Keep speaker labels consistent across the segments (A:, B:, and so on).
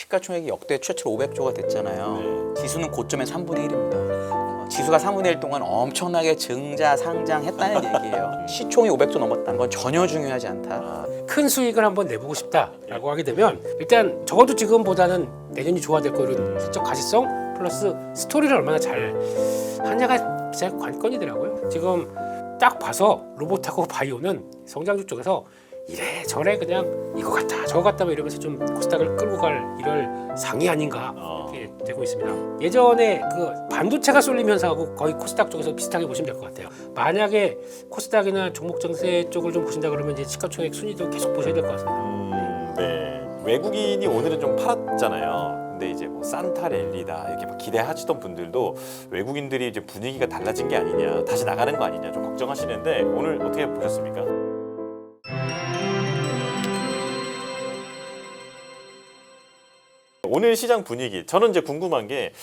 A: 시가총액이 역대 최초로 500조가 됐잖아요.
B: 네.
A: 지수는 고점의 3분의 1입니다. 지수가 3분의 1 동안 엄청나게 증자 상장했다는 얘기예요. 시총이 500조 넘었다는 건 전혀 중요하지 않다.
C: 큰 수익을 한번 내보고 싶다라고 하게 되면 일단 적어도 지금보다는 내년이 좋아질 거 이런 실적 가시성 플러스 스토리를 얼마나 잘 하냐가 제 관건이더라고요. 지금 딱 봐서 로봇하고 바이오는 성장주 쪽에서 이래저래 그냥 이거 같다 저거 같다 뭐 이러면서 좀 코스닥을 끌고 갈 이럴 상이 아닌가 이렇게 되고 있습니다. 예전에 그 반도체가 쏠림 현상하고 거의 코스닥 쪽에서 비슷하게 보시면 될 것 같아요. 만약에 코스닥이나 종목 정세 쪽을 좀 보신다 그러면 이제 시가총액 순위도 계속 보셔야 될 것 같습니다.
B: 네. 외국인이 오늘은 좀 팔았잖아요. 근데 이제 뭐 산타 랠리다 이렇게 막 기대하시던 분들도 외국인들이 이제 분위기가 달라진 게 아니냐, 다시 나가는 거 아니냐 좀 걱정하시는데 오늘 어떻게 보셨습니까? 오늘 시장 분위기 저는 이제 궁금한 게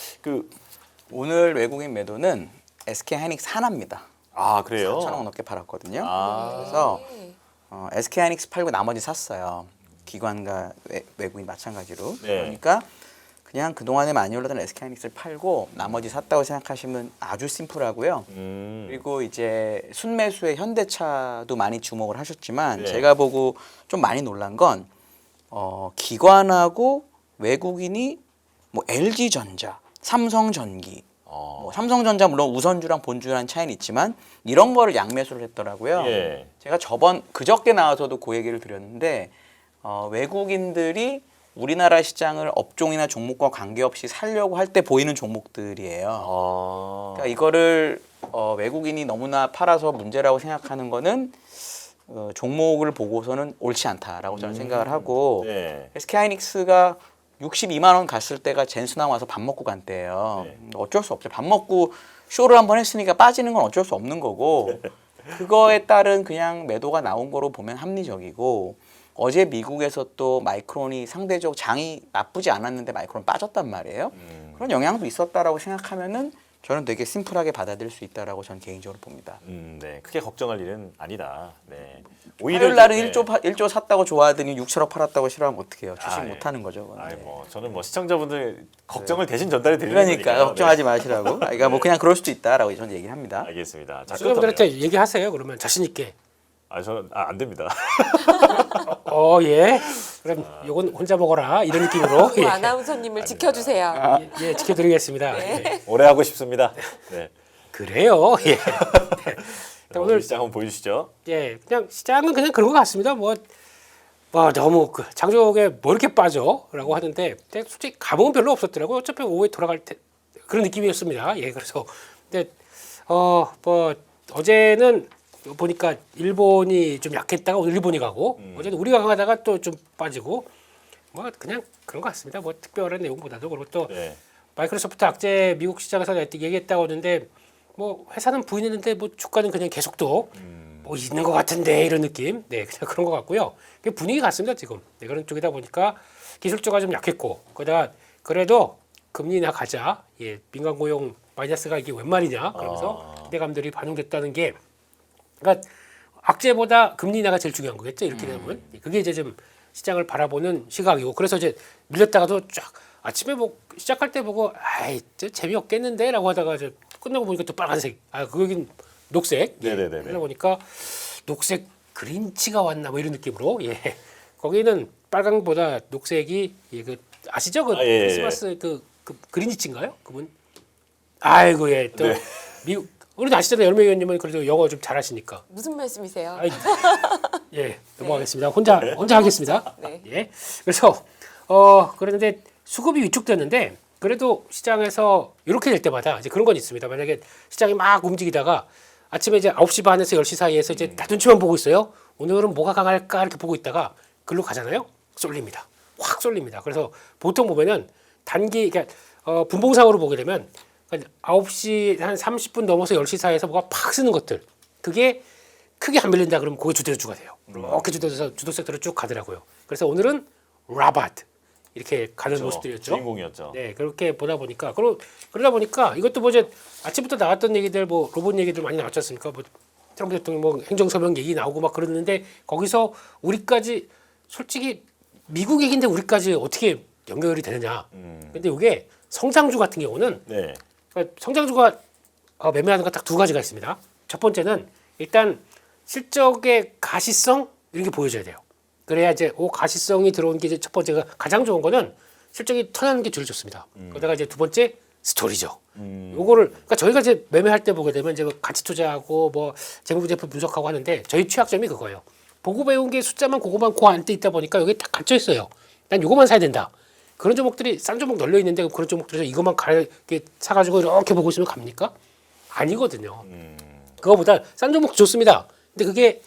A: 오늘 외국인 매도는 SK 하이닉스 하나입니다.
B: 그래요?
A: 4천억 넘게 팔았거든요.
B: 아.
A: 그래서 SK 하이닉스 팔고 나머지 샀어요. 기관과 외국인 마찬가지로.
B: 네.
A: 그러니까 그냥 그동안에 많이 올랐던 SK 하이닉스를 팔고 나머지 샀다고 생각하시면 아주 심플하고요. 그리고 이제 순매수의 현대차도 많이 주목을 하셨지만
B: 네.
A: 제가 보고 좀 많이 놀란 건 기관하고 외국인이 뭐 LG전자, 삼성전기, 뭐 삼성전자 물론 우선주랑 본주랑 차이는 있지만 이런 거를 양매수를 했더라고요.
B: 예.
A: 제가 그저께 나와서도 그 얘기를 드렸는데 외국인들이 우리나라 시장을 업종이나 종목과 관계없이 살려고 할 때 보이는 종목들이에요. 그러니까 이거를 외국인이 너무나 팔아서 문제라고 생각하는 거는 종목을 보고서는 옳지 않다라고 저는 생각을 하고
B: 네.
A: SK 하이닉스가 62만 원 갔을 때가 젠수남 와서 밥 먹고 간 때예요.
B: 네.
A: 어쩔 수 없죠. 밥 먹고 쇼를 한번 했으니까 빠지는 건 어쩔 수 없는 거고 그거에 따른 그냥 매도가 나온 거로 보면 합리적이고 어제 미국에서 또 마이크론이 상대적 장이 나쁘지 않았는데 마이크론 빠졌단 말이에요. 그런 영향도 있었다라고 생각하면은 저는 되게 심플하게 받아들일 수 있다라고 저는 개인적으로 봅니다.
B: 네, 크게 걱정할 일은 아니다. 네.
A: 화요일 날은
B: 네.
A: 1조 샀다고 좋아하더니 6천억 팔았다고 싫어하면 어떡해요. 주식
B: 예.
A: 못 하는 거죠. 그건. 네.
B: 저는 뭐 시청자분들 걱정을 대신 전달해 드리는
A: 그러니까
B: 거니까요.
A: 걱정하지 마시라고. 그러니까 뭐 그냥 그럴 수도 있다라고 저는 얘기를 합니다.
B: 네. 알겠습니다. 자,
C: 시청자분들한테 얘기하세요. 그러면 자신 있게.
B: 저는 안 됩니다.
C: 예. 그럼 요건 혼자 먹어라 이런 느낌으로
D: 우 아나운서님을 지켜주세요.
C: 예, 지켜드리겠습니다.
D: 네.
C: 예.
B: 오래 하고 싶습니다. 네.
C: 그래요. 예.
B: 오늘 시장 한번 보여주시죠.
C: 예, 그냥 시장은 그냥 그런 것 같습니다. 뭐 너무 장족에 뭐 이렇게 빠져라고 하는데 솔직히 감흥은 별로 없었더라고요. 어차피 오후에 돌아갈 때 그런 느낌이었습니다. 예, 그래서 근데 뭐 어제는 보니까 일본이 좀 약했다가 오늘 일본이 가고 어제는 우리가 강하다가 또 좀 빠지고 뭐 그냥 그런 것 같습니다. 뭐 특별한 내용보다도 그리고 또
B: 네.
C: 마이크로소프트 악재 미국 시장에서 얘기했다고 하는데 뭐 회사는 부인했는데 뭐 주가는 그냥 계속 또 뭐 있는 것 같은데 이런 느낌. 네, 그냥 그런 것 같고요. 분위기 같습니다 지금. 네, 그런 쪽이다 보니까 기술주가 좀 약했고 거기다가 그래도 금리 인하 가자. 예, 민간 고용 마이너스가 이게 웬 말이냐. 그러면서 기대감들이 반영됐다는 게 그러니까 악재보다 금리 인하가 제일 중요한 거겠죠. 이렇게 되면 그게 이제 좀 시장을 바라보는 시각이고 그래서 이제 밀렸다가도 쫙 아침에 뭐 시작할 때 보고 재미없겠는데라고 하다가 이제 끝나고 보니까 또 빨간색. 그거긴 녹색.
B: 네네네.
C: 그러다 보니까 녹색 그린치가 왔나 뭐 이런 느낌으로 예. 거기는 빨강보다 녹색이 그 아시죠? 그
B: 예.
C: 크리스마스 그 그린치인가요? 그분? 아이고 예. 또
B: 네.
C: 미국 우리 아시잖아요. 열매 의원님은 그래도 영어 좀 잘하시니까.
D: 무슨 말씀이세요?
C: 예, 넘어가겠습니다. 혼자 하겠습니다.
D: 네.
C: 예. 그래서 그런데 수급이 위축됐는데 그래도 시장에서 이렇게 될 때마다 이제 그런 건 있습니다. 만약에 시장이 막 움직이다가 아침에 이제 9시 반에서 10시 사이에서 이제 다 눈치만 보고 있어요. 오늘은 뭐가 강할까 이렇게 보고 있다가 글로 가잖아요. 쏠립니다. 확 쏠립니다. 그래서 보통 보면은 그러니까 분봉상으로 보게 되면 9시 한 30분 넘어서 10시 사이에서 뭐가 팍 쓰는 것들 그게 크게 안 밀린다 그러면 그게 주도주가 돼요. 이렇게 주도 섹터로 쭉 가더라고요. 그래서 오늘은 라바트 이렇게 가는 모습들이었죠.
B: 주인공이었죠.
C: 네, 그렇게 보다 보니까 그러다 보니까 이것도 뭐 이제 아침부터 나왔던 얘기들 뭐 로봇 얘기들 많이 나왔지 않습니까? 뭐 트럼프 대통령 뭐 행정서명 얘기 나오고 막 그러는데 거기서 우리까지 솔직히 미국 얘기인데 우리까지 어떻게 연결이 되느냐. 근데 이게 성장주 같은 경우는
B: 네.
C: 그러니까 성장주가 매매하는 거 딱 두 가지가 있습니다. 첫 번째는 일단 실적의 가시성 이런 게 보여줘야 돼요. 그래야 이제 가시성이 들어온 게 이제 첫 번째가 가장 좋은 거는 실적이 턴하는 게 제일 좋습니다. 그러다가 이제 두 번째 스토리죠. 요거를 그러니까 저희가 이제 매매할 때 보게 되면 이제 가치 투자하고 뭐 재무제표 분석하고 하는데 저희 취약점이 그거예요. 보고 배운 게 숫자만 그거만 그 안에 있다 보니까 여기 딱 갇혀 있어요. 난 요거만 사야 된다. 그런 종목들이 싼 종목 널려 있는데 그런 종목들에서 이것만 이렇게 사가지고 이렇게 보고 있으면 갑니까? 아니거든요. 그거보다 싼 종목 좋습니다. 근데 그게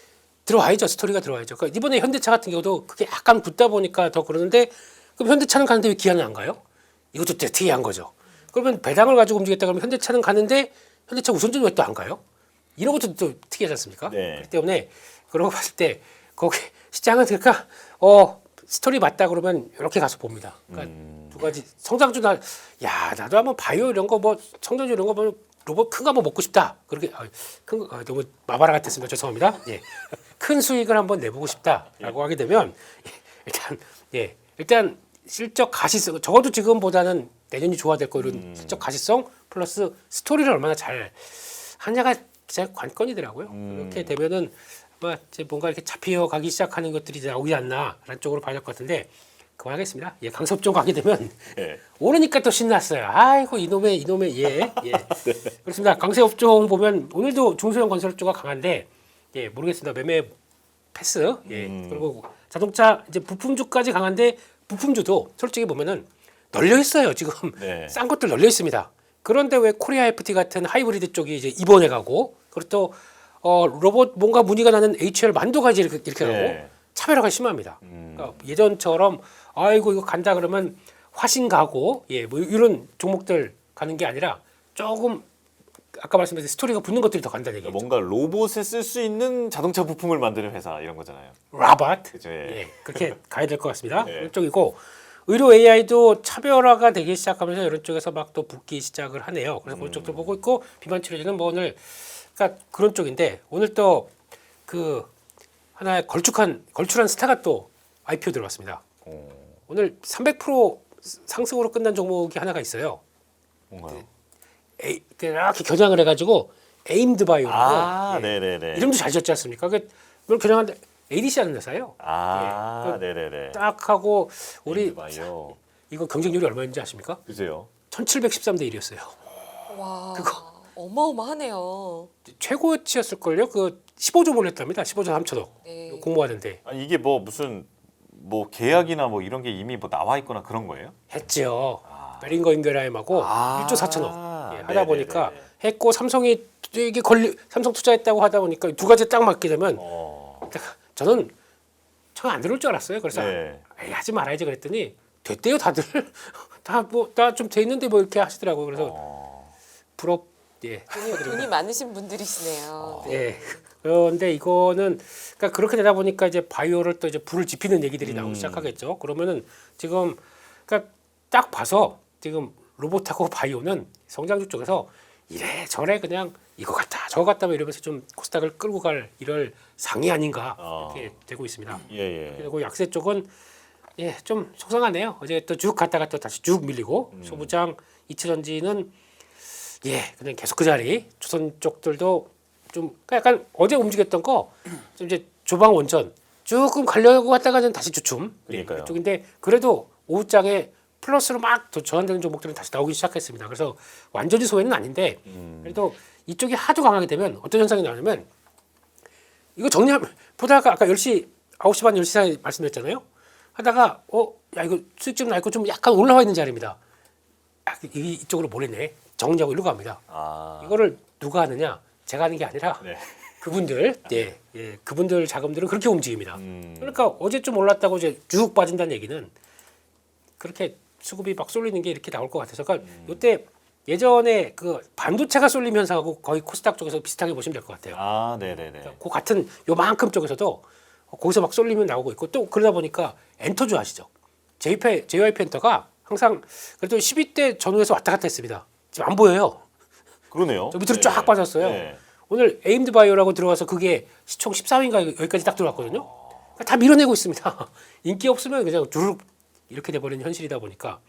C: 들어와야죠. 스토리가 들어와야죠. 그러니까 이번에 현대차 같은 경우도 그게 약간 붙다 보니까 더 그러는데 그럼 현대차는 가는데 왜 기아는 안 가요? 이것도 되게 특이한 거죠. 그러면 배당을 가지고 움직였다 그러면 현대차는 가는데 현대차 우선주는 왜 또 안 가요? 이런 것도 또 특이하지 않습니까?
B: 네.
C: 그렇기 때문에 그런 거 봤을 때 거기 시장은 그러니까 스토리 맞다 그러면 이렇게 가서 봅니다. 그러니까 두 가지 성장주나 나도 한번 바이오 이런 거 뭐 성장주 이런 거 뭐 로봇 큰 거 한번 먹고 싶다. 그렇게 큰 거 너무 마바라 같았습니다. 죄송합니다. 예. 큰 수익을 한번 내보고 싶다라고 하게 되면 일단 실적 가시성 적어도 지금보다는 내년이 좋아질 거 이런 실적 가시성 플러스 스토리를 얼마나 잘 하냐가 제 관건이더라고요. 이렇게 되면은 아마 이제 뭔가 이렇게 잡혀 가기 시작하는 것들이 이제 나오지 않나라는 쪽으로 봐야 될 것 같은데 그만하겠습니다. 강섭종 가게 되면
B: 네.
C: 오르니까 또 신났어요. 아이고 이놈의 예. 그렇습니다. 강세업종 보면 오늘도 중소형 건설주가 강한데 모르겠습니다. 매매 패스. 그리고 자동차 이제 부품주까지 강한데 부품주도 솔직히 보면은 널려 있어요. 지금
B: 네.
C: 싼 것들 널려 있습니다. 그런데 왜 코리아 FT 같은 하이브리드 쪽이 이제 입원해 가고 그리고 또 로봇 뭔가 문의가 나는 HR 만도가 이제 이렇게 가고 차별화가 심합니다. 그러니까 예전처럼 아이고 이거 간다 그러면 화신 가고 뭐 이런 종목들 가는 게 아니라 조금 아까 말씀드린 스토리가 붙는 것들이 더 간다는 얘기죠.
B: 뭔가 로봇에 쓸 수 있는 자동차 부품을 만드는 회사 이런 거잖아요.
C: 라봇.
B: 그죠?
C: 그렇게 가야 될 것 같습니다.
B: 네.
C: 이런 쪽이고 의료 AI도 차별화가 되기 시작하면서 이런 쪽에서 막 또 붙기 시작을 하네요. 그래서 그런 쪽도 보고 있고 비만 치료제는 뭐 오늘 그러니까 그런 쪽인데 오늘 또 그 하나의 걸출한 스타가 또 IPO 들어왔습니다. 오늘 300% 상승으로 끝난 종목이 하나가 있어요.
B: 뭔가요?
C: 이렇게 겨냥을 해가지고 에임드 바이오라고
B: 네네네.
C: 이름도 잘 지었지 않습니까? 그걸 겨냥한데 ADC 하는 회사예요.
B: 네네네.
C: 딱 하고 우리
B: 바이오.
C: 이거 경쟁률이 얼마인지 아십니까?
B: 그죠?
C: 1713대 1이었어요.
D: 와,
C: 그거.
D: 어마어마하네요.
C: 최고치였을걸요? 그 15조 올렸답니다. 15조 3천억.
D: 네.
C: 공모하는데.
B: 이게 뭐 무슨 뭐 계약이나 뭐 이런 게 이미 뭐 나와 있거나 그런 거예요?
C: 했죠. 베링거 인결라임하고 1조 4천억 하다
B: 네네네네.
C: 보니까 했고 삼성이 이게 삼성 투자했다고 하다 보니까 두 가지 딱 맞게 되면 저는 처음 안 들어올 줄 알았어요. 그래서 에이, 하지 말아야지 그랬더니 됐대요 다들 다 좀 돼 있는데 뭐 이렇게 하시더라고요. 그래서 부럽.
D: 돈이 많으신 분들이시네요.
C: 그런데 이거는 그러니까 그렇게 되다 보니까 이제 바이오를 또 이제 불을 지피는 얘기들이 나오기 시작하겠죠. 그러면은 지금 그러니까 딱 봐서 지금 로봇하고 바이오는 성장주 쪽에서 이래저래 그냥 이거 같다 저거 같다 이러면서 좀 코스닥을 끌고 갈 이럴 상이 아닌가 이렇게 되고 있습니다. 그리고 약세 쪽은 좀 속상하네요. 어제 또 쭉 갔다가 또 다시 쭉 밀리고 소부장 이츠전지는 그냥 계속 그 자리. 조선 쪽들도 좀 약간 어제 움직였던 거 좀 이제 조방 원전 조금 가려고 갔다가는 다시 주춤.
B: 그러니까요.
C: 쪽인데 그래도 오후장에 플러스로 막 전환되는 종목들은 다시 나오기 시작했습니다. 그래서 완전히 소외는 아닌데 그래도 이쪽이 하도 강하게 되면 어떤 현상이 나오냐면 이거 보다가 아까 10시 9시 반 10시 사이 말씀드렸잖아요. 하다가 야 이거 수익 좀 날 거 좀 약간 올라와 있는 자리입니다. 이쪽으로 몰리네. 정리하고 일로 갑니다. 이거를 누가 하느냐? 제가 하는 게 아니라 그분들, 그분들 자금들은 그렇게 움직입니다. 그러니까 어제 좀 올랐다고 이제 쭉 빠진다는 얘기는 그렇게 수급이 막 쏠리는 게 이렇게 나올 것 같아서, 그러니까 이때 예전에 그 반도체가 쏠림 현상하고 거의 코스닥 쪽에서 비슷하게 보시면 될 것 같아요.
B: 네네네.
C: 그 같은 요만큼 쪽에서도 거기서 막 쏠리면 나오고 있고 또 그러다 보니까 엔터주 아시죠? JYP 엔터가 항상 그래도 12대 전후에서 왔다 갔다 했습니다. 지금 안 보여요.
B: 그러네요.
C: 저 밑으로 쫙 빠졌어요. 오늘 에임드 바이오라고 들어와서 그게 시총 14위인가 여기까지 딱 들어왔거든요. 다 밀어내고 있습니다. 인기 없으면 그냥 주르륵 이렇게 돼버린 현실이다 보니까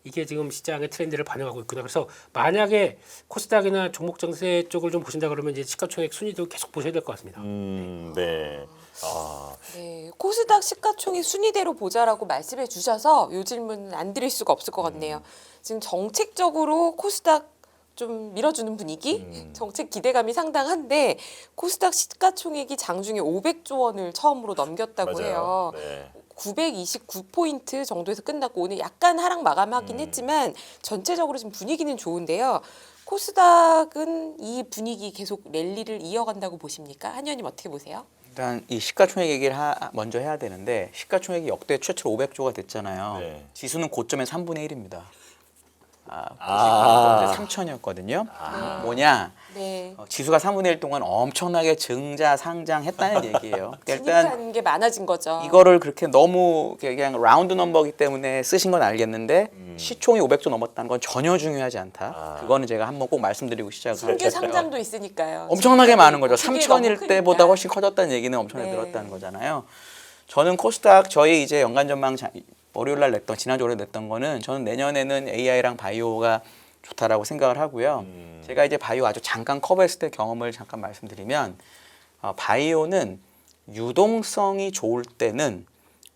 C: 이게 지금 시장의 트렌드를 반영하고 있구나. 그래서 만약에 코스닥이나 종목 정세 쪽을 좀 보신다 그러면 이제 시가총액 순위도 계속 보셔야 될 것 같습니다.
B: 네. 아,
D: 네, 코스닥 시가총액 순위대로 보자라고 말씀해 주셔서 요 질문은 안 드릴 수가 없을 것 같네요. 지금 정책적으로 코스닥 좀 밀어주는 분위기, 정책 기대감이 상당한데 코스닥 시가총액이 장중에 500조 원을 처음으로 넘겼다고 해요.
B: 네.
D: 929포인트 정도에서 끝났고 오늘 약간 하락 마감하긴 했지만 전체적으로 지금 분위기는 좋은데요. 코스닥은 이 분위기 계속 랠리를 이어간다고 보십니까? 한 의원님 어떻게 보세요?
A: 일단 이 시가총액 얘기를 먼저 해야 되는데 시가총액이 역대 최초로 500조가 됐잖아요.
B: 네.
A: 지수는 고점의 3분의 1입니다.
B: 아.
A: 3천이었거든요. 뭐냐?
D: 네.
A: 지수가 3분의 1 동안 엄청나게 증자 상장했다는 얘기예요. 일단
D: 진입하는 게 많아진 거죠.
A: 이거를 그렇게 너무 그냥 라운드 넘버기 때문에 쓰신 건 알겠는데 시총이 500조 넘었다는 건 전혀 중요하지 않다. 그거는 제가 한번 꼭 말씀드리고 시작을
D: 신규
A: 할게요.
D: 상장도 있으니까요.
A: 엄청나게 많은 거죠.
D: 그게
A: 3천일
D: 너무 크니까.
A: 때보다 훨씬 커졌다는 얘기는 엄청나게
D: 네.
A: 늘었다는 거잖아요. 저는 코스닥 저희 이제 연간 전망 월요일 날 냈던 지난주에 냈던 거는 저는 내년에는 AI랑 바이오가 좋다라고 생각을 하고요. 제가 이제 바이오 아주 잠깐 커버했을 때 경험을 잠깐 말씀드리면 바이오는 유동성이 좋을 때는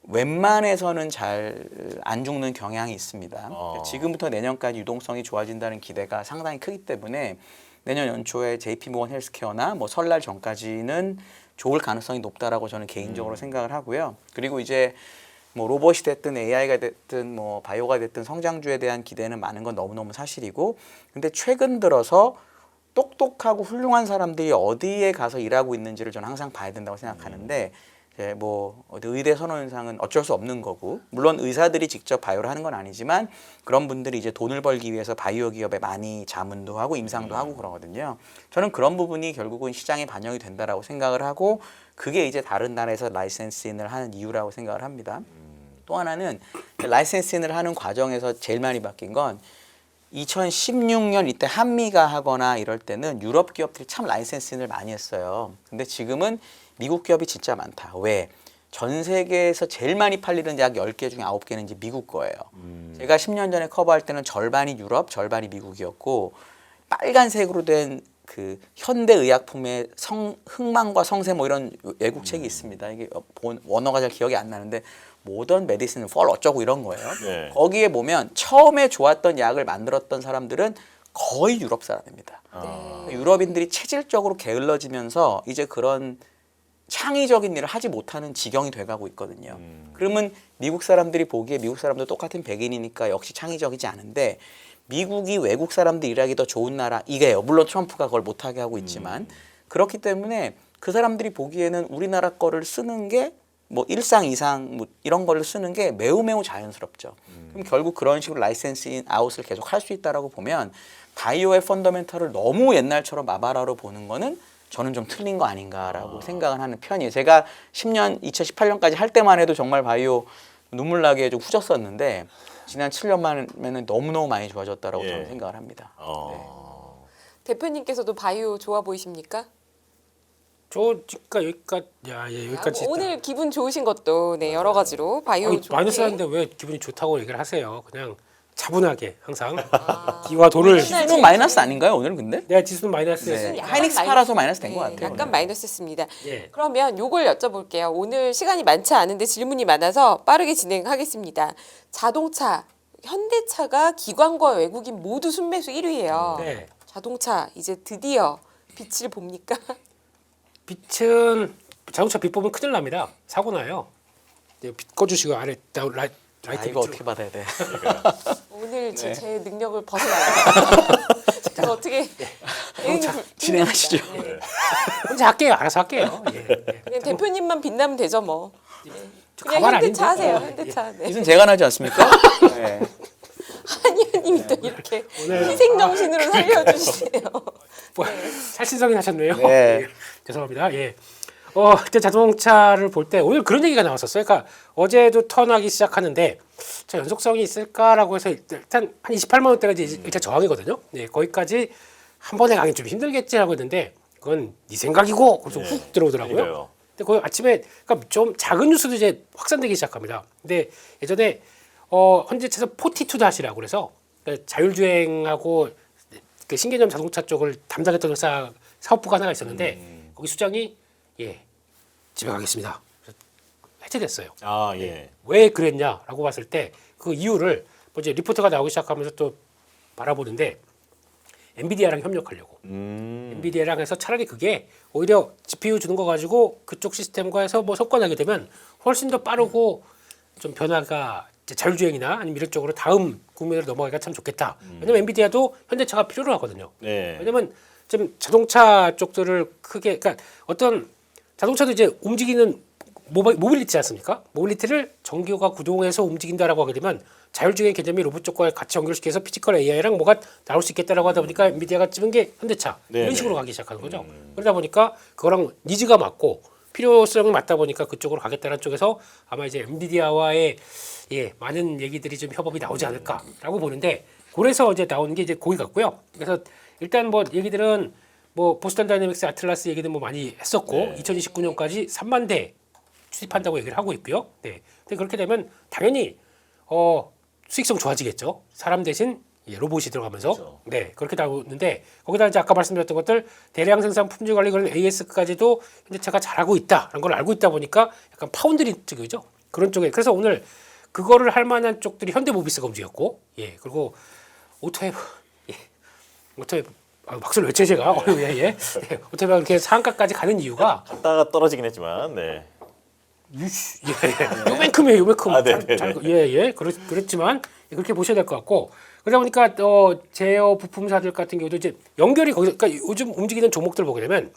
A: 웬만해서는 잘 안 죽는 경향이 있습니다. 지금부터 내년까지 유동성이 좋아진다는 기대가 상당히 크기 때문에 내년 연초에 JP모건 헬스케어나 뭐 설날 전까지는 좋을 가능성이 높다라고 저는 개인적으로 생각을 하고요. 그리고 이제 뭐 로봇이 됐든 AI가 됐든 뭐 바이오가 됐든 성장주에 대한 기대는 많은 건 너무너무 사실이고, 근데 최근 들어서 똑똑하고 훌륭한 사람들이 어디에 가서 일하고 있는지를 저는 항상 봐야 된다고 생각하는데, 이제 뭐 어디 의대 선호현상은 어쩔 수 없는 거고, 물론 의사들이 직접 바이오를 하는 건 아니지만 그런 분들이 이제 돈을 벌기 위해서 바이오 기업에 많이 자문도 하고 임상도 하고 그러거든요. 저는 그런 부분이 결국은 시장에 반영이 된다라고 생각을 하고, 그게 이제 다른 나라에서 라이센스인을 하는 이유라고 생각을 합니다. 또 하나는 라이센스인을 하는 과정에서 제일 많이 바뀐 건 2016년 이때 한미가 하거나 이럴 때는 유럽 기업들이 참 라이센스인을 많이 했어요. 근데 지금은 미국 기업이 진짜 많다. 왜? 전 세계에서 제일 많이 팔리는 약 10개 중에 9개는 이제 미국 거예요. 제가 10년 전에 커버할 때는 절반이 유럽, 절반이 미국이었고, 빨간색으로 된 그 현대의약품의 흥망과 성세 뭐 이런 외국 책이 있습니다. 이게 원어가 잘 기억이 안 나는데 모던 메디슨 펄 어쩌고 이런 거예요.
B: 네.
A: 거기에 보면 처음에 좋았던 약을 만들었던 사람들은 거의 유럽 사람입니다. 유럽인들이 체질적으로 게을러지면서 이제 그런 창의적인 일을 하지 못하는 지경이 돼가고 있거든요. 그러면 미국 사람들이 보기에 미국 사람도 똑같은 백인이니까 역시 창의적이지 않은데, 미국이 외국 사람들 일하기 더 좋은 나라 이게요. 물론 트럼프가 그걸 못하게 하고 있지만 그렇기 때문에 그 사람들이 보기에는 우리나라 거를 쓰는 게 뭐 일상 이상 뭐 이런 거를 쓰는 게 매우 매우 자연스럽죠. 그럼 결국 그런 식으로 라이센싱 아웃을 계속 할 수 있다라고 보면 바이오의 펀더멘털을 너무 옛날처럼 마바라로 보는 거는 저는 좀 틀린 거 아닌가라고 생각을 하는 편이에요. 제가 10년, 2018년까지 할 때만 해도 정말 바이오 눈물 나게 좀 후졌었는데 지난 7년 만에는 너무너무 많이 좋아졌다라고 저는 생각을 합니다.
D: 대표님께서도 바이오 좋아 보이십니까?
C: 그러니까 여기까지.
D: 오늘 기분 좋으신 것도 네 여러 가지로 바이오 좋게.
C: 마이너스 하는데 왜 기분이 좋다고 얘기를 하세요? 그냥 차분하게 항상 기와 돈을.
A: 지수는 마이너스 아닌가요 오늘 근데?
C: 내가 지수는 마이너스.
A: 네.
D: 약간
A: 하이닉스 팔아서 마이너스 된 것 같아요.
D: 약간 마이너스였습니다.
C: 예.
D: 그러면 요걸 여쭤볼게요. 오늘 시간이 많지 않은데 질문이 많아서 빠르게 진행하겠습니다. 자동차, 현대차가 기관과 외국인 모두 순매수 1위예요.
C: 네.
D: 자동차 이제 드디어 빛을 봅니까?
C: 빛은 자동차 빛 보면 큰일 납니다. 사고 나요. 네, 빛 꺼주시고 아래 라이트
A: 이거 어떻게 받아야 돼?
D: 오늘 제 능력을 벗어나요. 제가 어떻게
A: 진행하시죠.
C: 혼자 할게요. 알아서 할게요. 예.
D: 그냥 대표님만 빛나면 되죠 뭐. 그냥
C: 가만
D: 현대차
C: 아닌데?
D: 하세요. 현대차. 네.
A: 이건 제가 나지 않습니까? 네.
D: 한의원님이 또 이렇게 희생 정신으로 살려주시네요.
C: 뭐, 살신성이 하셨네요.
A: 네.
C: 예. 죄송합니다. 예. 그때 자동차를 볼 때 오늘 그런 얘기가 나왔었어요. 그러니까 어제도 턴하기 시작하는데 저 연속성이 있을까라고 해서 일단 한 28만 원대가 이제 일단 저항이거든요. 네, 거기까지 한 번에 가긴 좀 힘들겠지 하고 있는데 그건 네 생각이고 그래서 훅 들어오더라고요.
B: 그러니까요.
C: 근데 거기 아침에 그러니까 좀 작은 뉴스도 이제 확산되기 시작합니다. 근데 예전에 현대차에서 42-이라고 그래서 그 자율주행하고 그 신개념 자동차 쪽을 담당했던 사업부가 하나가 있었는데 거기 수장이 집에 가겠습니다. 그래서 해체됐어요.
B: 아 예.
C: 왜 그랬냐라고 봤을 때 그 이유를 뭐 이제 리포트가 나오기 시작하면서 또 바라보는데 엔비디아랑 협력하려고. 엔비디아랑 해서 차라리 그게 오히려 GPU 주는 거 가지고 그쪽 시스템과 해서 뭐 성과 나게 되면 훨씬 더 빠르고 좀 변화가 이제 자율주행이나 아니면 이런 쪽으로 다음 국면으로 넘어가기가 참 좋겠다. 왜냐면 엔비디아도 현대차가 필요로 하거든요.
B: 네.
C: 왜냐면 좀 자동차 쪽들을 크게 그러니까 어떤 자동차도 이제 움직이는 모빌리티 않습니까? 모빌리티를 전기가 구동해서 움직인다라고 하게 되면 자율주행 개념이 로봇 쪽과 같이 연결시켜서 피지컬 AI랑 뭐가 나올 수 있겠다라고 하다 보니까 엔비디아가 찍은 게 현대차
B: 네,
C: 이런
B: 네.
C: 식으로 가기 시작하는 거죠. 그러다 보니까 그거랑 니즈가 맞고 필요성이 맞다 보니까 그쪽으로 가겠다는 쪽에서 아마 이제 엔비디아와의 많은 얘기들이 좀 협업이 나오지 않을까라고 보는데 그래서 이제 나오는 게 이제 거기 같고요. 그래서 일단 뭐 얘기들은 뭐 보스턴 다이내믹스 아틀라스 얘기는 뭐 많이 했었고
B: 네.
C: 2029년까지 3만 대 수입한다고 얘기를 하고 있고요. 네. 근데 그렇게 되면 당연히 수익성 좋아지겠죠. 사람 대신 로봇이 들어가면서
B: 그렇죠.
C: 네 그렇게 나오는데 거기다 이제 아까 말씀드렸던 것들 대량 생산 품질 관리 그런 AS까지도 현대차가 잘하고 있다라는 걸 알고 있다 보니까 약간 파운드리 쪽이죠. 그런 쪽에 그래서 오늘 그거를 할 만한 쪽들이 현대모비스가 움직였고 그리고 오토앱 오토앱 박수를 외쳐 제가 오토앱이 이렇게 상한가까지 가는 이유가
B: 갔다가 떨어지긴 했지만 네.
C: 요만큼이에요, 요만큼.
B: 아, 네네네.
C: 그렇지만 그렇게 보셔야 될 것 같고 그러다 보니까 제어 부품사들 같은 경우도 이제 연결이 거기서 그러니까 요즘 움직이는 종목들 보게 되면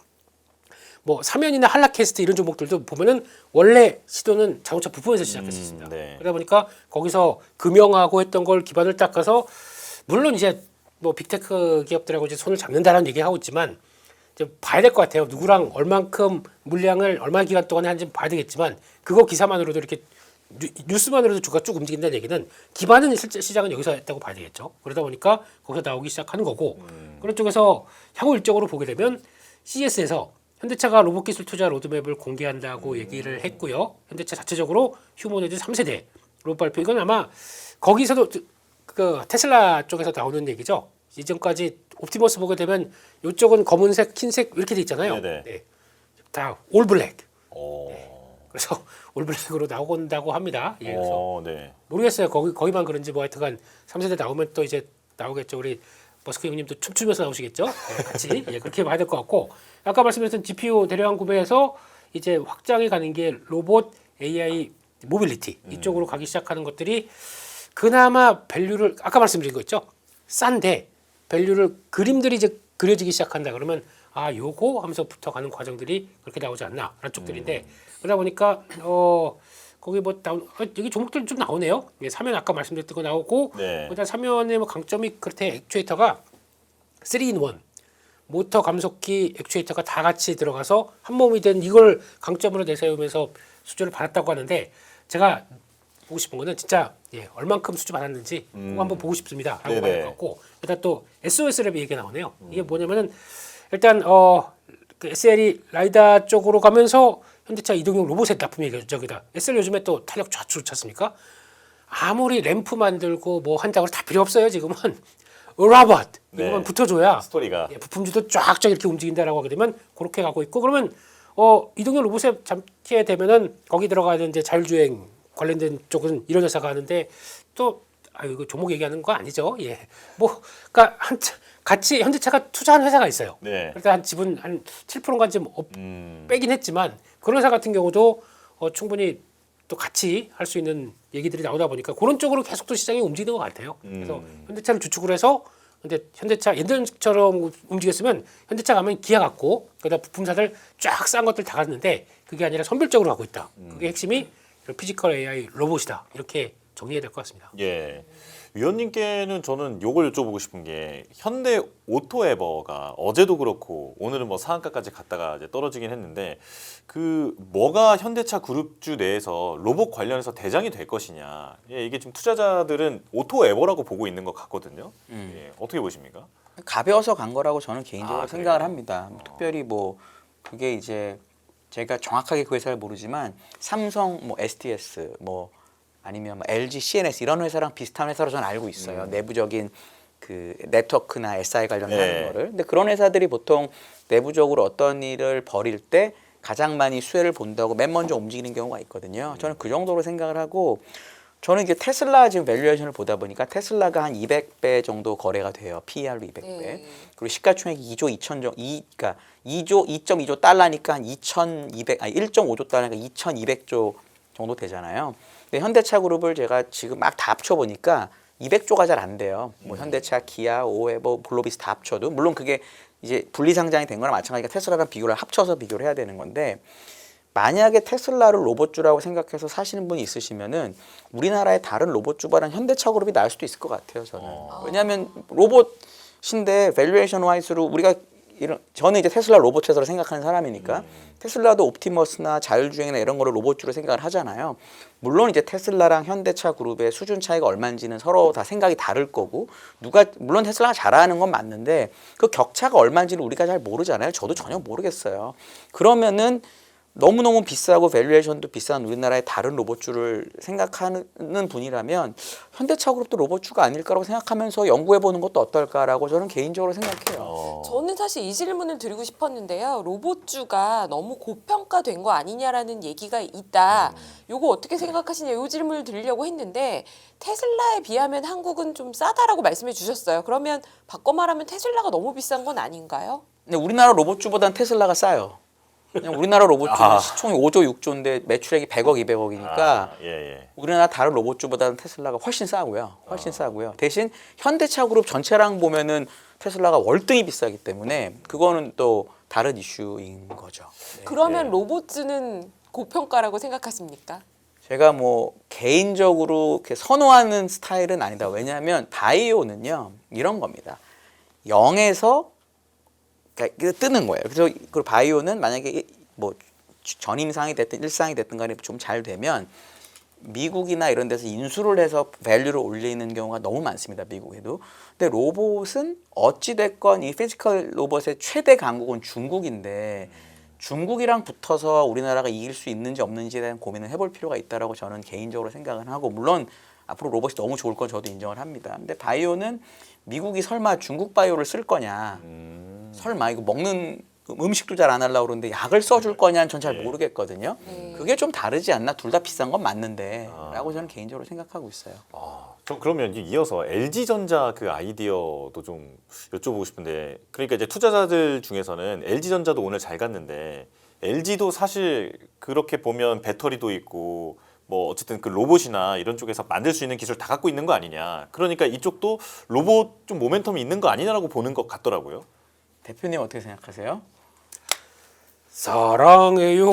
C: 뭐 사면이나 한라캐스트 이런 종목들도 보면은 원래 시도는 자동차 부품에서 시작했었습니다.
B: 네.
C: 그러다 보니까 거기서 금형하고 했던 걸 기반을 닦아서 물론 이제 뭐 빅테크 기업들하고 이제 손을 잡는다라는 얘기하고 있지만 이제 봐야 될 것 같아요. 누구랑 얼만큼 물량을 얼마 기간 동안에 하는지 봐야 되겠지만 그거 기사만으로도 이렇게 뉴스만으로도 주가 쭉 움직인다는 얘기는 기반은 실제 시장은 여기서 했다고 봐야 되겠죠. 그러다 보니까 거기서 나오기 시작하는 거고 그런 쪽에서 향후 일정으로 보게 되면 CES에서 현대차가 로봇 기술 투자 로드맵을 공개한다고 얘기를 했고요. 현대차 자체적으로 휴머노이드 3세대 로봇 발표 이건 아마 거기서도 그 테슬라 쪽에서 나오는 얘기죠. 이전까지 옵티머스 보게 되면 이쪽은 검은색, 흰색 이렇게 돼 있잖아요.
B: 네네.
C: 네. 다 올블랙.
B: 오.
C: 그래서 올블랙으로 나온다고 합니다. 그래서
B: 네.
C: 모르겠어요. 거기만 그런지 뭐 하여튼간 3세대 나오면 또 이제 나오겠죠. 우리 머스크 형님도 춤추면서 나오시겠죠. 같이 그렇게 봐야 될 것 같고 아까 말씀드렸던 GPU 대량 구매에서 이제 확장해 가는 게 로봇, AI, 모빌리티 이쪽으로 가기 시작하는 것들이 그나마 밸류를 아까 말씀드린 거 있죠. 싼데 밸류를 그림들이 이제 그려지기 시작한다 그러면 요거 하면서 붙어가는 과정들이 그렇게 나오지 않나라는 쪽들인데 그러다 보니까 거기 뭐 여기 종목들 좀 나오네요. 사면 아까 말씀드렸던 거 나오고
B: 네.
C: 일단 사면의 뭐 강점이 그렇대 액추에이터가 3-in-1 모터 감속기 액추에이터가 다 같이 들어가서 한 몸이 된 이걸 강점으로 내세우면서 수주를 받았다고 하는데 제가 보고 싶은 거는 진짜 얼만큼 수주 받았는지 그거 한번 보고 싶습니다. 라고
B: 네네.
C: 봐야 될 것 같고 일단 또 SOS 랩이 얘기가 나오네요. 이게 뭐냐면은 일단 그 SL이 라이다 쪽으로 가면서 현대차 이동용 로봇의 납품이 저기다. SL 요즘에 또 탄력 좋지 않습니까? 아무리 램프 만들고 뭐 한다고 다 필요 없어요. 지금은 로봇 이거만
B: 네.
C: 붙어줘야
B: 스토리가
C: 부품주도 쫙쫙 이렇게 움직인다라고 하게 되면 그렇게 가고 있고 그러면 이동용 로봇에 잡게 되면은 거기 들어가는 이제 자율주행 관련된 쪽은 이런 회사가 하는데 또 이거 종목 얘기하는 거 아니죠? 뭐 그러니까 같이 현대차가 투자한 회사가 있어요.
B: 네.
C: 그래서 한 지분 한 7%가 좀 빼긴 했지만 그런 회사 같은 경우도 충분히 또 같이 할 수 있는 얘기들이 나오다 보니까 그런 쪽으로 계속 또 시장이 움직이는 것 같아요. 그래서 현대차를 주축을 해서 근데 현대차 옛날처럼 움직였으면 현대차 가면 기아 같고 그다음 부품사들 쫙 싼 것들 다 갔는데 그게 아니라 선별적으로 하고 있다. 그게 핵심이 피지컬 AI 로봇이다. 이렇게 정리해야 될 것 같습니다.
B: 예. 위원님께는 저는 요걸 여쭤보고 싶은 게 현대 오토에버가 어제도 그렇고 오늘은 뭐 상한가까지 갔다가 이제 떨어지긴 했는데 그 뭐가 현대차 그룹주 내에서 로봇 관련해서 대장이 될 것이냐 이게 지금 투자자들은 오토에버라고 보고 있는 것 같거든요. 어떻게 보십니까?
A: 가벼워서 간 거라고 저는 개인적으로
B: 그래요?
A: 생각을 합니다. 특별히 뭐 그게 이제 제가 정확하게 그 회사를 모르지만 삼성, 뭐 STS, 뭐 아니면 뭐 LG, CNS 이런 회사랑 비슷한 회사로 저는 알고 있어요. 내부적인 그 네트워크나 SI 관련하는
B: 네.
A: 거를. 근데 그런 회사들이 보통 내부적으로 어떤 일을 벌일 때 가장 많이 수혜를 본다고 맨 먼저 움직이는 경우가 있거든요. 저는 그 정도로 생각을 하고 저는 이제 테슬라 지금 밸류에이션을 보다 보니까 테슬라가 한 200배 정도 거래가 돼요. PER로 200배.
D: 네.
A: 그리고 시가총액이 2조 2천 정도, 그러니까 2.2조 달러니까 한 1.5조 달러니까 2,200조 정도 되잖아요. 근데 현대차 그룹을 제가 지금 막 다 합쳐 보니까 200조가 잘 안 돼요. 뭐 현대차, 기아, 오웨버, 글로비스 다 합쳐도 물론 그게 이제 분리 상장이 된 거나 마찬가지니까 테슬라랑 비교를 합쳐서 비교를 해야 되는 건데 만약에 테슬라를 로봇주라고 생각해서 사시는 분이 있으시면은 우리나라의 다른 로봇주보다는 현대차 그룹이 나을 수도 있을 것 같아요. 저는. 왜냐하면 로봇인데 밸류에이션 와이스로 우리가 저는 이제 테슬라 로봇 회사로 생각하는 사람이니까 테슬라도 옵티머스나 자율주행이나 이런 거를 로봇주로 생각을 하잖아요. 물론 이제 테슬라랑 현대차 그룹의 수준 차이가 얼마인지는 서로 다 생각이 다를 거고 물론 테슬라가 잘하는 건 맞는데 그 격차가 얼마인지는 우리가 잘 모르잖아요. 저도 전혀 모르겠어요. 그러면은 너무너무 비싸고 밸류에이션도 비싼 우리나라의 다른 로봇주를 생각하는 분이라면 현대차 그룹도 로봇주가 아닐까라고 생각하면서 연구해보는 것도 어떨까라고 저는 개인적으로 생각해요.
D: 저는 사실 이 질문을 드리고 싶었는데요. 로봇주가 너무 고평가된 거 아니냐라는 얘기가 있다. 요거 어떻게 생각하시냐 이 질문을 드리려고 했는데 테슬라에 비하면 한국은 좀 싸다라고 말씀해 주셨어요. 그러면 바꿔 말하면 테슬라가 너무 비싼 건 아닌가요?
A: 근데 우리나라 로봇주보다는 테슬라가 싸요. 그냥 우리나라 로봇주는 시총이 5조 6조인데 매출액이 100억 200억이니까
B: 예.
A: 우리나라 다른 로봇주보다는 테슬라가 훨씬 싸고요. 훨씬 싸고요. 대신 현대차 그룹 전체랑 보면은 테슬라가 월등히 비싸기 때문에 그거는 또 다른 이슈인 거죠.
D: 그러면 로봇주는 고평가라고 생각하십니까?
A: 제가 뭐 개인적으로 이렇게 선호하는 스타일은 아니다. 왜냐하면 바이오는요 이런 겁니다. 0에서 그러니까 뜨는 거예요. 그래서 그 바이오는 만약에 뭐 전임상이 됐든 일상이 됐든 간에 좀 잘 되면 미국이나 이런 데서 인수를 해서 밸류를 올리는 경우가 너무 많습니다. 미국에도. 근데 로봇은 어찌 됐건 이 피지컬 로봇의 최대 강국은 중국인데 중국이랑 붙어서 우리나라가 이길 수 있는지 없는지에 대한 고민을 해볼 필요가 있다라고 저는 개인적으로 생각은 하고 물론 앞으로 로봇이 너무 좋을 건 저도 인정을 합니다. 근데 바이오는 미국이 설마 중국 바이오를 쓸 거냐? 설마 이거 먹는 음식도 잘 안 하려고 그러는데 약을 써줄 거냐는 전 잘 모르겠거든요. 그게 좀 다르지 않나? 둘 다 비싼 건 맞는데 라고 저는 개인적으로 생각하고 있어요.
B: 그러면 이제 이어서 LG전자 그 아이디어도 좀 여쭤보고 싶은데 그러니까 이제 투자자들 중에서는 LG전자도 오늘 잘 갔는데 LG도 사실 그렇게 보면 배터리도 있고 뭐 어쨌든 그 로봇이나 이런 쪽에서 만들 수 있는 기술 다 갖고 있는 거 아니냐. 그러니까 이쪽도 로봇 좀 모멘텀이 있는 거 아니냐라고 보는 것 같더라고요.
A: 대표님 어떻게 생각하세요?
C: 사랑해요.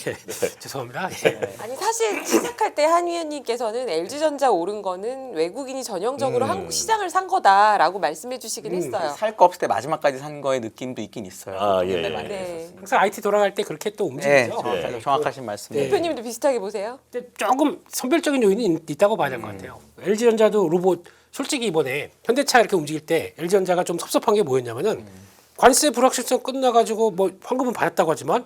C: 예, 죄송합니다. 예.
D: 아니 사실 시작할 때 한 위원님께서는 LG전자 오른 거는 외국인이 전형적으로 한국 시장을 산 거다라고 말씀해 주시긴 했어요.
A: 살 거 없을 때 마지막까지 산 거의 느낌도 있긴 있어요.
B: 아, 예,
A: 옛날
B: 예.
A: 많이
D: 네.
A: 했었으니까.
C: 항상 IT 돌아갈 때 그렇게 또
A: 네,
C: 움직이죠.
A: 정확하신 말씀이에요.
D: 대표님도 비슷하게 보세요?
C: 근데 조금 선별적인 요인이 있다고 봐야 될 것 같아요. LG전자도 로봇 솔직히 이번에 현대차 이렇게 움직일 때 LG전자가 좀 섭섭한 게 뭐였냐면은 관세 불확실성 끝나가지고 뭐 환급은 받았다고 하지만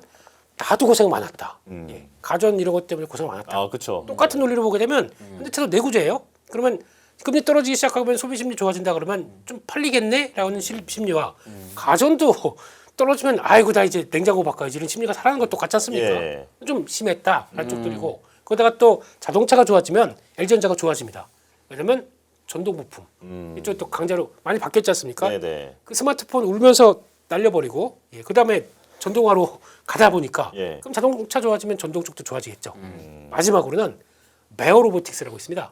C: 나도 고생 많았다. 예. 가전 이런 것 때문에 고생 많았다.
B: 아, 그렇죠.
C: 똑같은 논리로 보게 되면 현대차도 내구재예요. 그러면 금리 떨어지기 시작하면 소비 심리 좋아진다 그러면 좀 팔리겠네라는 심리와 가전도 떨어지면 아이고 나 이제 냉장고 바꿔야지 이런 심리가 살아나는 것 똑같지 않습니까?
B: 예.
C: 좀 심했다라는 쪽들이고 거기다가 또 자동차가 좋아지면 LG전자가 좋아집니다. 왜냐면 전동 부품 이쪽 또 강자로 많이 바뀌었지 않습니까?
B: 네네.
C: 그 스마트폰 울면서 날려버리고 그 다음에 전동화로 가다 보니까
B: 예.
C: 그럼 자동차 좋아지면 전동 쪽도 좋아지겠죠. 마지막으로는 베어 로보틱스라고 있습니다.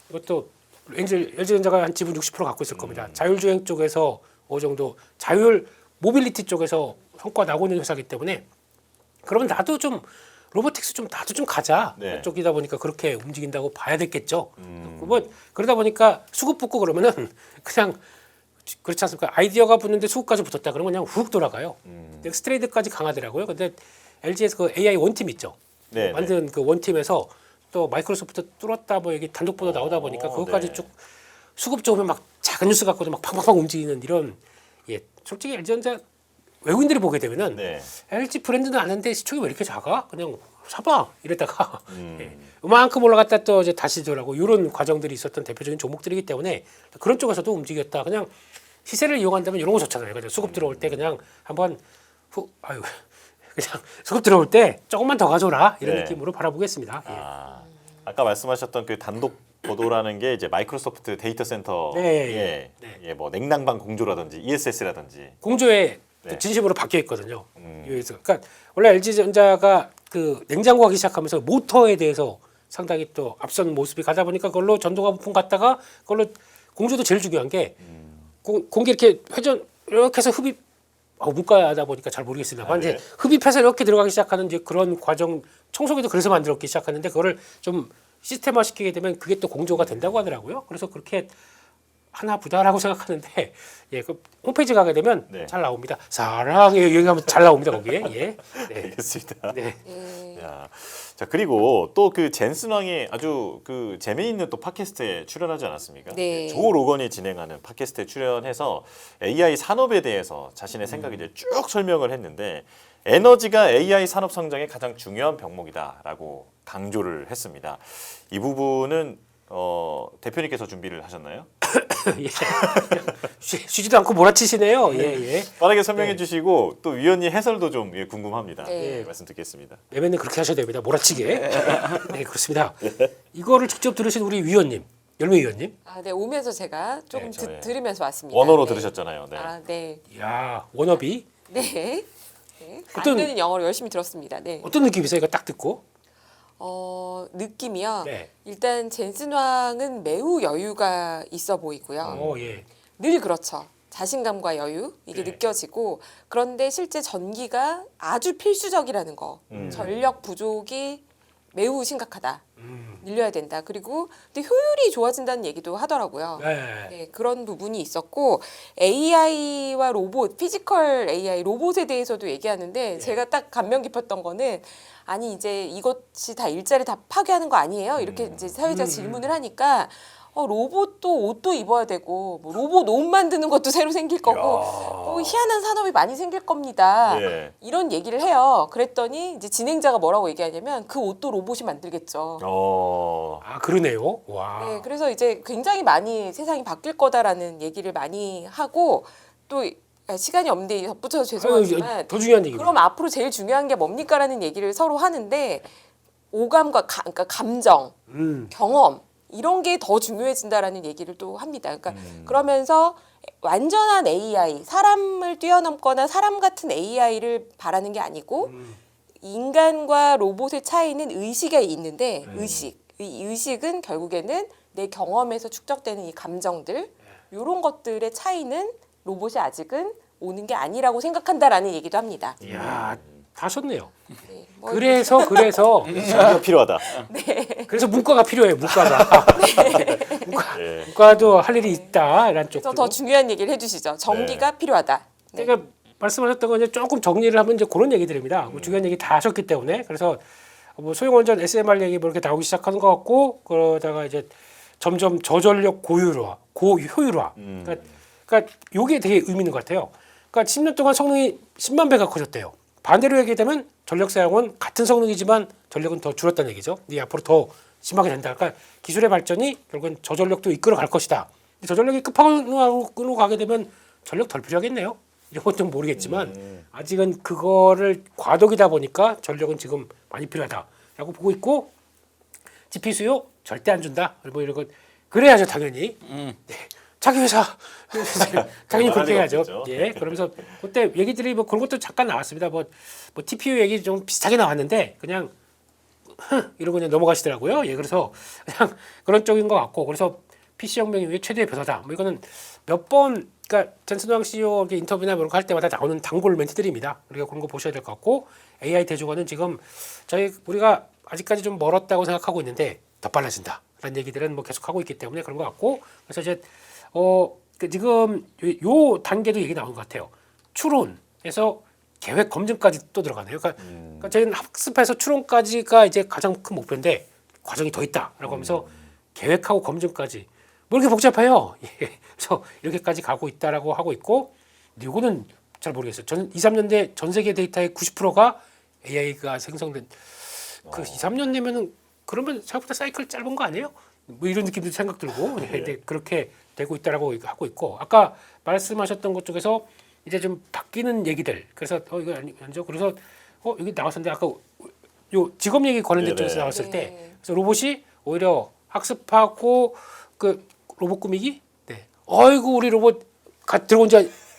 C: 이것도 LG전자가 한 지분 60% 갖고 있을 겁니다. 자율주행 쪽에서 어느 정도 자율 모빌리티 쪽에서 성과 나고 있는 회사이기 때문에 그러면 나도 좀 로보틱스 좀 나도 좀 가자
B: 네.
C: 쪽이다 보니까 그렇게 움직인다고 봐야 됐겠죠. 뭐 그러다 보니까 수급 붙고 그러면은 그냥 그렇지 않습니까? 아이디어가 붙는데 수급까지 붙었다 그러면 그냥 훅 돌아가요. 넥스트레이드까지 강하더라고요. 근데 LG에서 그 AI 원팀 있죠.
B: 네,
C: 만든 그 원팀에서 또 마이크로소프트 뚫었다 뭐 여기 단독 보도 나오다 보니까 그것까지
B: 네.
C: 쭉 수급 좋으면 막 작은 뉴스 갖고도 막 팡팡팡 움직이는 이런 솔직히 LG전자 외국인들이 보게 되면은
B: 네.
C: LG 브랜드는 아는데 시총이 왜 이렇게 작아? 그냥 사봐 이랬다가 예, 이만큼 올라갔다 또 이제 다시 더라고 이런 과정들이 있었던 대표적인 종목들이기 때문에 그런 쪽에서도 움직였다. 그냥 시세를 이용한다면 이런 거 좋잖아요. 그냥 수급 들어올 때 그냥 한번 아유 그냥 수급 들어올 때 조금만 더 가져라 이런
B: 네.
C: 느낌으로 바라보겠습니다. 예.
B: 아까 말씀하셨던 그 단독 보도라는 게 이제 마이크로소프트 데이터 센터의
C: 네.
B: 예, 뭐 냉난방 공조라든지 ESS라든지
C: 공조에
B: 네.
C: 진심으로 바뀌어 있거든요. 여기서 그러니까 원래 LG전자가 그 냉장고 하기 시작하면서 모터에 대해서 상당히 또 앞선 모습이 가다 보니까 그걸로 전도가 부품 갔다가 그걸로 공조도 제일 중요한 게 공기 이렇게 회전 이렇게 해서 흡입 문과하다 보니까 잘 모르겠습니다.
B: 아,
C: 이제
B: 네.
C: 흡입해서 이렇게 들어가기 시작하는 이제 그런 과정 청소기도 그래서 만들었기 시작하는데 그거를 좀 시스템화 시키게 되면 그게 또 공조가 된다고 하더라고요. 그래서 그렇게 하나 보다라고 생각하는데 예, 그 홈페이지 가게 되면
B: 네.
C: 잘 나옵니다. 사랑해 여기 가면 잘 나옵니다 거기에. 예. 네.
B: 알겠습니다.
C: 네.
D: 예.
B: 야, 자 그리고 또 그 젠슨 왕이 아주 그 재미있는 또 팟캐스트에 출연하지 않았습니까?
D: 네.
B: 조 로건이 진행하는 팟캐스트에 출연해서 AI 산업에 대해서 자신의 생각을 이제 쭉 설명을 했는데 에너지가 AI 산업 성장의 가장 중요한 병목이다라고 강조를 했습니다. 이 부분은 대표님께서 준비를 하셨나요?
C: 예. 쉬지도 않고 몰아치시네요. 예, 예.
B: 빠르게 설명해
C: 네.
B: 주시고 또 위원님 해설도 좀 궁금합니다.
D: 네.
B: 예, 말씀 듣겠습니다.
C: 매매는 그렇게 하셔야 됩니다. 몰아치게. 네, 그렇습니다. 이거를 직접 들으신 우리 위원님, 열매 위원님.
D: 아, 네, 오면서 제가 조금
B: 네, 저의
D: 들으면서 왔습니다.
B: 원어로
D: 네.
B: 들으셨잖아요. 네.
D: 아, 네.
C: 이야, 워너비.
D: 네. 네.
C: 어떤-
D: 안 되는 영어로 열심히 들었습니다. 네.
C: 어떤 느낌이세요? 이거 딱 듣고.
D: 느낌이요.
C: 네.
D: 일단 젠슨 왕은 매우 여유가 있어 보이고요.
C: 예.
D: 늘 그렇죠. 자신감과 여유 이게
C: 네.
D: 느껴지고 그런데 실제 전기가 아주 필수적이라는 거. 전력 부족이 매우 심각하다. 늘려야 된다. 그리고 근데 효율이 좋아진다는 얘기도 하더라고요.
C: 네.
D: 네, 그런 부분이 있었고 AI와 로봇, 피지컬 AI 로봇에 대해서도 얘기하는데 제가 딱 감명 깊었던 거는 아니 이제 이것이 다 일자리 다 파괴하는 거 아니에요? 이렇게 이제 사회자 질문을 하니까 로봇도 옷도 입어야 되고 뭐 로봇 옷 만드는 것도 새로 생길 거고 희한한 산업이 많이 생길 겁니다.
B: 예.
D: 이런 얘기를 해요. 그랬더니 이제 진행자가 뭐라고 얘기하냐면 그 옷도 로봇이 만들겠죠.
C: 아, 그러네요. 와.
D: 네, 그래서 이제 굉장히 많이 세상이 바뀔 거다라는 얘기를 많이 하고 또 시간이 없는데 덧붙여서 죄송하지만
C: 더 중요한 얘기입니다.
D: 그럼 앞으로 제일 중요한 게 뭡니까라는 얘기를 서로 하는데 오감과 그러니까 감정, 경험 이런 게 더 중요해진다라는 얘기를 또 합니다. 그러니까 그러면서 완전한 AI, 사람을 뛰어넘거나 사람 같은 AI를 바라는 게 아니고 인간과 로봇의 차이는 의식에 있는데 이 의식은 결국에는 내 경험에서 축적되는 이 감정들 이런 것들의 차이는 로봇이 아직은 오는 게 아니라고 생각한다라는 얘기도 합니다.
C: 이야, 다 하셨네요.
D: 네, 뭐
C: 그래서
B: 전기가 필요하다.
C: 그래서 문과가 필요해요. 문과가.
B: 예.
C: 문과도 할 일이 있다. 이런
D: 그래서
C: 쪽도.
D: 더 중요한 얘기를 해주시죠. 전기가 필요하다. 네.
C: 제가 말씀하셨던 건 이제 조금 정리를 하면 이제 그런 얘기들입니다. 뭐 중요한 얘기 다 하셨기 때문에 그래서 뭐 소형원전 SMR 얘기 뭐 이렇게 나오기 시작하는 것 같고 그러다가 이제 점점 저전력 고효율화, 고효율화. 그러니까 요게 되게 의미 있는 것 같아요. 그러니까 10년 동안 성능이 10만 배가 커졌대요. 반대로 얘기하면 전력 사용은 같은 성능이지만 전력은 더 줄었다는 얘기죠. 근데 앞으로 더 심하게 된다. 그러니까 기술의 발전이 결국은 저전력도 이끌어 갈 것이다. 근데 저전력이 끝판왕으로 가게 되면 전력 덜 필요하겠네요. 이런 건 좀 모르겠지만 아직은 그거를 과도기다 보니까 전력은 지금 많이 필요하다라고 보고 있고 GPU 수요 절대 안 준다. 뭐 이런 거 그래야죠 당연히. 네. 자기 회사 당연히 그렇게 해야죠.
B: 없겠죠.
C: 예, 그러면서 그때 얘기들이 뭐 그런 것도 잠깐 나왔습니다. 뭐 TPU 얘기 좀 비슷하게 나왔는데 그냥 이러고 그냥 넘어가시더라고요. 예, 그래서 그냥 그런 쪽인 것 같고 그래서 PC 혁명 이후에 최대의 변화다. 뭐 이거는 몇 번 그러니까 젠슨 왕 CEO 인터뷰나 이런 거 할 때마다 나오는 단골 멘트들입니다. 우리가 그런 거 보셔야 될 것 같고 AI 대중화는 지금 우리가 아직까지 좀 멀었다고 생각하고 있는데 더 빨라진다라는 얘기들은 뭐 계속 하고 있기 때문에 그런 것 같고 그래서 이제 지금 요 단계도 얘기 나오는 것 같아요. 추론에서 계획 검증까지 또 들어가네요. 그러니까 저희는 학습해서 추론까지가 이제 가장 큰 목표인데 과정이 더 있다라고 하면서 계획하고 검증까지 뭐 이렇게 복잡해요. 예. 그래서 이렇게까지 가고 있다라고 하고 있고 이거는 잘 모르겠어요. 저는 2, 3년 뒤에 전 세계 데이터의 90%가 AI가 생성된 그 2, 3년 내면은 그러면 생각보다 사이클 짧은 거 아니에요? 뭐 이런 느낌도 생각 들고 네, 그렇게 되고 있다라고 하고 있고 아까 말씀하셨던 것 쪽에서 이제 좀 바뀌는 얘기들 그래서 이거 아니죠 그래서 여기 나왔었는데 아까 요 직업 얘기 관련된
B: 네네.
C: 쪽에서 나왔을 때
D: 네.
C: 그래서 로봇이 오히려 학습하고 그 로봇 꾸미기 네 어이구 우리 로봇 들어온 지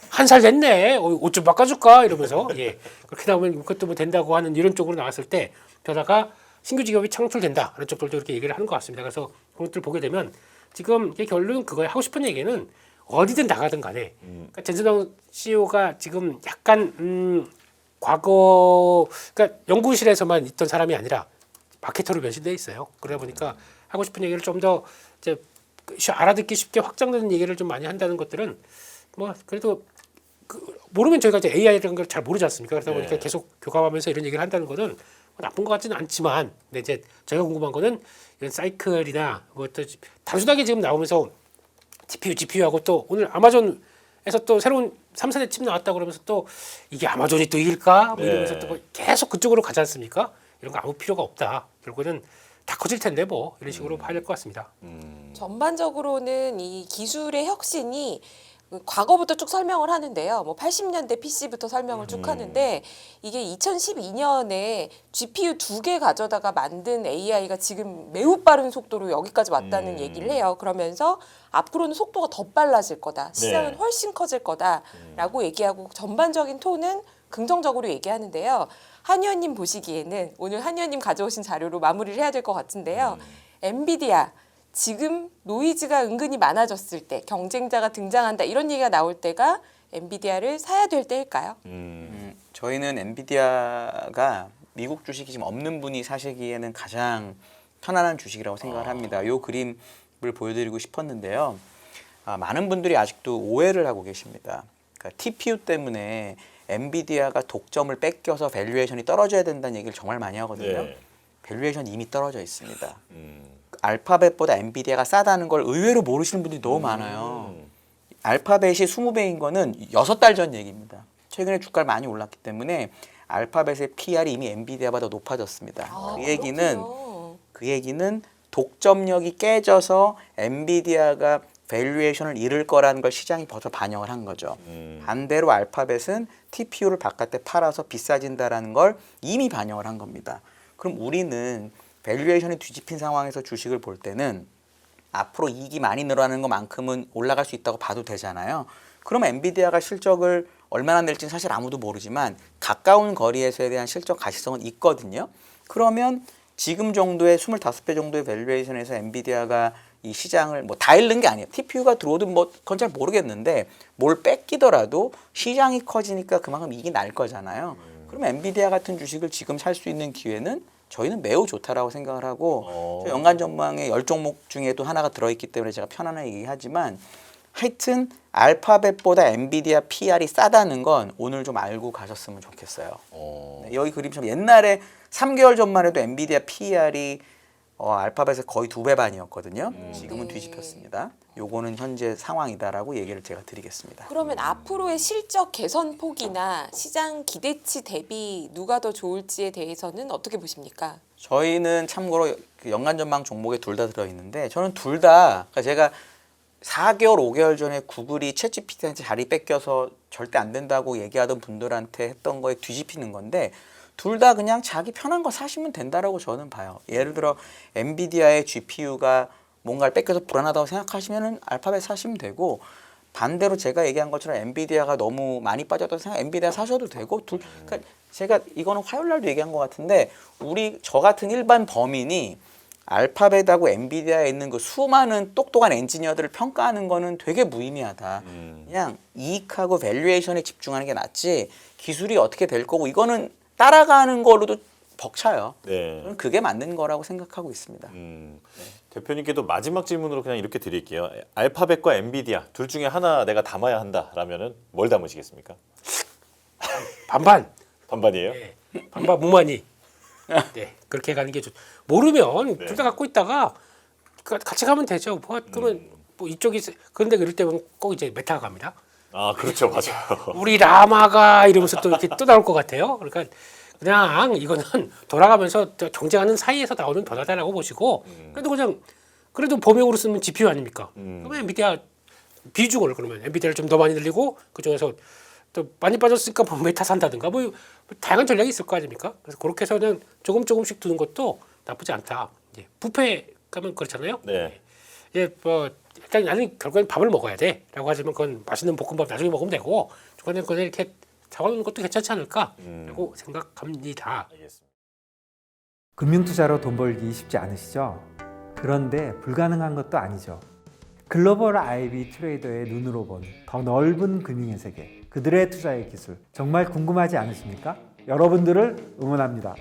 C: 한 살 됐네 옷 좀 바꿔줄까 이러면서 예 그렇게 나오면 그것도 뭐 된다고 하는 이런 쪽으로 나왔을 때 게다가 신규 직업이 창출된다 이런 쪽들도 이렇게 얘기를 하는 것 같습니다. 그래서 그런 것들 보게 되면 지금 이게 결론은 그거에 하고 싶은 얘기는 어디든 나가든 간에 그러니까 전진동 CEO가 지금 약간 과거 그러니까 연구실에서만 있던 사람이 아니라 마케터로 변신돼 있어요. 그러다 보니까 하고 싶은 얘기를 좀 더 이제 알아듣기 쉽게 확장되는 얘기를 좀 많이 한다는 것들은 뭐 그래도 모르면 저희가 이제 AI라는 걸 잘 모르지 않습니까? 그러다 보니까
B: 네.
C: 계속 교감하면서 이런 얘기를 한다는 것은 뭐 나쁜 것 같지는 않지만 근데 이제 제가 궁금한 거는 이런 사이클이나 뭐 또 단순하게 지금 나오면서 GPU하고 또 오늘 아마존에서 또 새로운 3세대 칩 나왔다 그러면서 또 이게 아마존이 또 이길까? 뭐 이러면서
B: 네.
C: 또 계속 그쪽으로 가지 않습니까? 이런 거 아무 필요가 없다. 결국에는 다 커질 텐데 뭐 이런 식으로 봐야 될 것 같습니다.
D: 전반적으로는 이 기술의 혁신이 과거부터 쭉 설명을 하는데요. 뭐 80년대 PC부터 설명을 쭉 하는데 이게 2012년에 GPU 2개 가져다가 만든 AI가 지금 매우 빠른 속도로 여기까지 왔다는 얘기를 해요. 그러면서 앞으로는 속도가 더 빨라질 거다. 시장은
B: 네.
D: 훨씬 커질 거다라고 얘기하고 전반적인 톤은 긍정적으로 얘기하는데요. 한 의원님 보시기에는 오늘 한 의원님 가져오신 자료로 마무리를 해야 될 것 같은데요. 엔비디아 지금 노이즈가 은근히 많아졌을 때 경쟁자가 등장한다 이런 얘기가 나올 때가 엔비디아를 사야 될 때일까요?
A: 저희는 엔비디아가 미국 주식이 지금 없는 분이 사시기에는 가장 편안한 주식이라고 생각을 합니다. 이 그림을 보여드리고 싶었는데요. 많은 분들이 아직도 오해를 하고 계십니다. 그러니까 TPU 때문에 엔비디아가 독점을 뺏겨서 밸류에이션이 떨어져야 된다는 얘기를 정말 많이 하거든요.
B: 네.
A: 밸류에이션이 이미 떨어져 있습니다. 알파벳보다 엔비디아가 싸다는 걸 의외로 모르시는 분들이 너무 많아요. 알파벳이 20배인 거는 6달 전 얘기입니다. 최근에 주가가 많이 올랐기 때문에 알파벳의 PR이 이미 엔비디아보다 높아졌습니다.
D: 그렇군요.
A: 그 얘기는 독점력이 깨져서 엔비디아가 밸류에이션을 잃을 거라는 걸 시장이 벌써 반영을 한 거죠. 반대로 알파벳은 TPU를 바깥에 팔아서 비싸진다라는 걸 이미 반영을 한 겁니다. 그럼 우리는 밸류에이션이 뒤집힌 상황에서 주식을 볼 때는 앞으로 이익이 많이 늘어나는 것만큼은 올라갈 수 있다고 봐도 되잖아요. 그럼 엔비디아가 실적을 얼마나 낼지는 사실 아무도 모르지만 가까운 거리에서에 대한 실적 가시성은 있거든요. 그러면 지금 정도의 25배 정도의 밸류에이션에서 엔비디아가 이 시장을 뭐 다 잃는 게 아니에요. TPU가 들어오든 뭐 그건 잘 모르겠는데 뭘 뺏기더라도 시장이 커지니까 그만큼 이익이 날 거잖아요. 그러면 엔비디아 같은 주식을 지금 살 수 있는 기회는 저희는 매우 좋다라고 생각을 하고 연간 전망의 10종목 중에도 하나가 들어있기 때문에 제가 편안하게 얘기하지만 하여튼 알파벳보다 엔비디아 PR이 싸다는 건 오늘 좀 알고 가셨으면 좋겠어요. 네, 여기 그림처럼 옛날에 3개월 전만 해도 엔비디아 PR이 알파벳의 거의 2배 반이었거든요. 지금은
D: 네.
A: 뒤집혔습니다. 요거는 현재 상황이다라고 얘기를 제가 드리겠습니다.
D: 그러면 앞으로의 실적 개선 폭이나 시장 기대치 대비 누가 더 좋을지에 대해서는 어떻게 보십니까?
A: 저희는 참고로 그 연간 전망 종목에 둘 다 들어있는데 저는 둘 다 그러니까 제가 4개월, 5개월 전에 구글이 챗GPT한테 자리 뺏겨서 절대 안 된다고 얘기하던 분들한테 했던 거에 뒤집히는 건데 둘 다 그냥 자기 편한 거 사시면 된다라고 저는 봐요. 예를 들어 엔비디아의 GPU가 뭔가를 뺏겨서 불안하다고 생각하시면은 알파벳 사시면 되고 반대로 제가 얘기한 것처럼 엔비디아가 너무 많이 빠졌다고 생각 엔비디아 사셔도 되고 그러니까 제가 이거는 화요일 날도 얘기한 것 같은데 저 같은 일반 범인이 알파벳하고 엔비디아에 있는 그 수많은 똑똑한 엔지니어들을 평가하는 거는 되게 무의미하다. 그냥 이익하고 밸류에이션에 집중하는 게 낫지 기술이 어떻게 될 거고 이거는 따라가는 거로도 벅차요.
B: 네.
A: 저는 그게 맞는 거라고 생각하고 있습니다.
B: 대표님께도 마지막 질문으로 그냥 이렇게 드릴게요. 알파벳과 엔비디아 둘 중에 하나 내가 담아야 한다라면은 뭘 담으시겠습니까?
C: 반반.
B: 반반이에요?
C: 네. 반반 무만이. 네. 그렇게 가는 게 좋. 모르면 둘 다 갖고 있다가 같이 가면 되죠. 뭐 그러면 뭐 이쪽이 그런데 이럴 때는 꼭 이제 메타가 갑니다.
B: 아 그렇죠, 맞아요.
C: 우리 라마가 이러면서 또 이렇게 또 나올 것 같아요. 그러니까 그냥 이거는 돌아가면서 경쟁하는 사이에서 나오는 변화다라고 보시고 그래도 범용으로 쓰면 GPU 아닙니까? 그러면 엔비디아 비중을 그러면 엔비디아를 좀 더 많이 늘리고 그 중에서 또 많이 빠졌으니까 뭐 메타 산다든가 뭐 다양한 전략이 있을 거 아닙니까? 그래서 그렇게 해서는 조금씩 두는 것도 나쁘지 않다. 뷔페 가면 그렇잖아요.
B: 네.
C: 뭐 일단 나는 결국엔 밥을 먹어야 돼라고 하지만 그건 맛있는 볶음밥 나중에 먹으면 되고 중간에 그냥 이렇게 잡아놓는 것도 괜찮지 않을까라고 생각합니다.
B: 알겠습니다.
E: 금융투자로 돈 벌기 쉽지 않으시죠? 그런데 불가능한 것도 아니죠. 글로벌 IB 트레이더의 눈으로 본 더 넓은 금융의 세계, 그들의 투자의 기술 정말 궁금하지 않으십니까? 여러분들을 응원합니다.